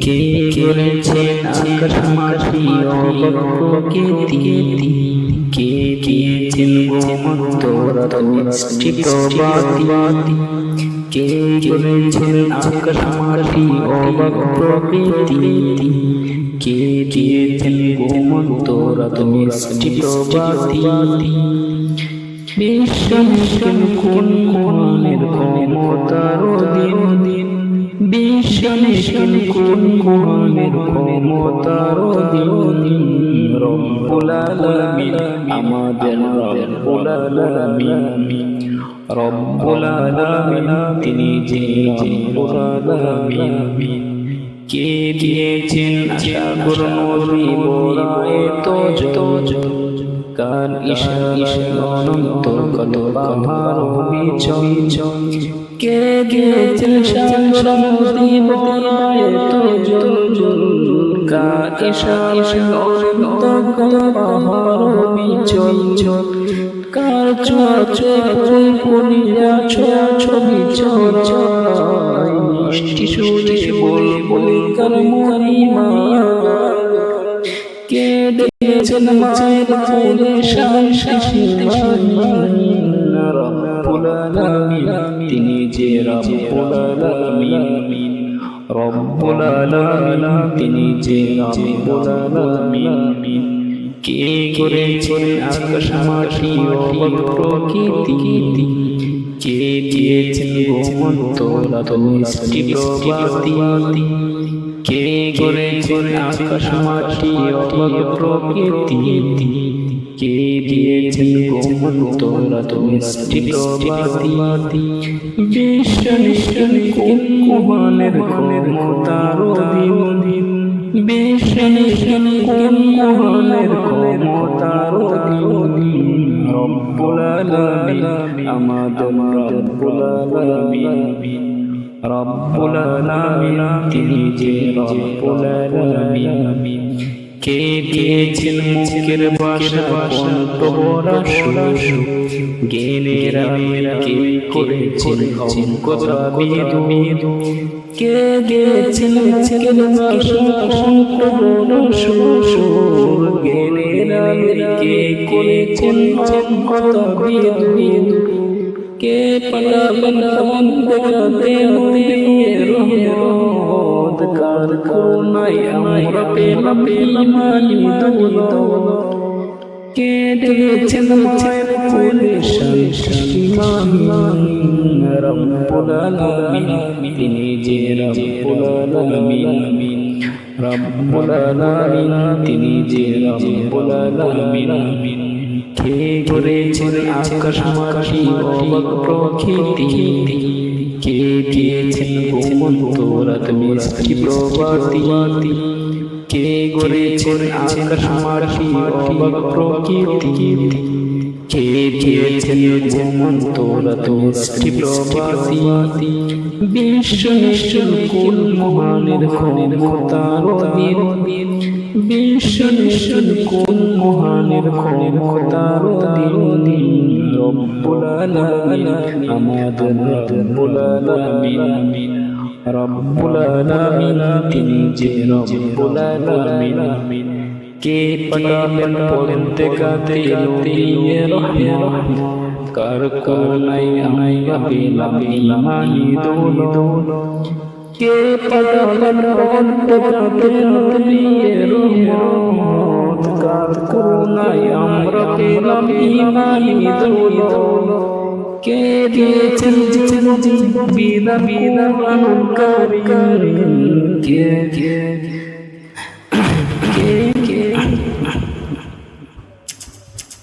কে করেছেন আকাশ মাটি অবপ্রকৃতি, কে দিয়েছেন গোমন্ত মিষ্টি প্রভাতি, কে করেছেন আকাশ মাটি অবপ্রকৃতি, কে দিয়েছেন গোমন্ত মিষ্টি প্রভাতি। বিশ্বমিশন কোন মনের ক্ষমতার অধীন, বিশ্বমিশন কোন মনের ক্ষমতার অধীন। রব্বুল আলামিন আমাদের রব্বুল আলামিন, রব্বুল আলামিন তিনি যে রব্বুল আলামিন। কে দিয়েছেন সাগর নদী বরায়ে তোজ, কার ইশারায় অনন্ত কত পাহাড় বিচঞ্চল। কে দিয়েছেন সাগর নদী বরায়ে তোজ, কার ইশারায় অনন্ত কত পাহাড় বিচঞ্চল। কার চোখে পড়িয়া ছবি ছড়ায়, মিষ্টি সুরে বলে কার মহিমা। কে দিয়েছেন মায়ের কোলে শান্তি, রব্বুল আলামিন তিনি যে রব্বুল আলামিন, রব্বুল আলামিন তিনি যে রব্বুল আলামিন। কে করেছেন আকাশ মাটি অবপ্রকৃতি, কে দিয়েছেন গোমন্ত মিষ্টি প্রভাতি, কে করেছেন আকাশ মাটি অবপ্রকৃতি, কে দিয়েছেন গোমন্ত মিষ্টি প্রভাতি। বিশ্বমিশন কোন মহানের ক্ষমতার অধীন, বিশ্বমিশন কোন মহানের ক্ষমতার অধীন। রব্বুল আলামিন আমাদের রব্বুল আলামিন, রব্বুল আলামিন তিনি যে রব্বুল আলামিন। কে দিয়েছেন মুখের ভাষা কণ্ঠ ভরা সুর, জ্ঞানের কে করেছেন অঙ্কতা বিদু। কে দিয়েছেন মুখের ভাষা কণ্ঠ ভরা সুর, জ্ঞানের কে করেছেন অঙ্কতা বিদু। কে পালাবেন দেখাতে নবীর রহমত, কার করুণায় আমরা পেলাম ঈমানি দৌলত। কে দিয়েছেন মায়ের কোলে শান্তি, রব্বুল আলামিন তিনি যে রব্বুল আলামিন, রব্বুল আলামিন তিনি যে রব্বুল আলামিন। কে করেছেন আকাশ মাটি অবপ্রকৃতি, কে দিয়েছেন গোমন্ত মিষ্টি প্রভাতি, কে করেছেন আকাশ মাটি অবপ্রকৃতি, কে দিয়েছেন গোমন্ত মিষ্টি প্রভাতি। বিশ্বমিশন কোন মহানের ক্ষমতার অধীন, বিশ্বমিশন কোন মহানের ক্ষমতার অধীন। রব্বুল আলামিন আমাদের রব্বুল আলামিন, রব্বুল আলামিন তিনি যে রব্বুল আলামিন। কে পাঠালেন পড়তে কাতে নবীর রহমত, কার করুণায় আমরা পেলাম ঈমানি দৌলত। কে পাঠালেন পড়তে কাতে নবীর রহমত, কার করুণায় আমরা পেলাম ঈমানি দৌলত। কে দিয়েছেন বিধান কোরআনুল কারীম, কে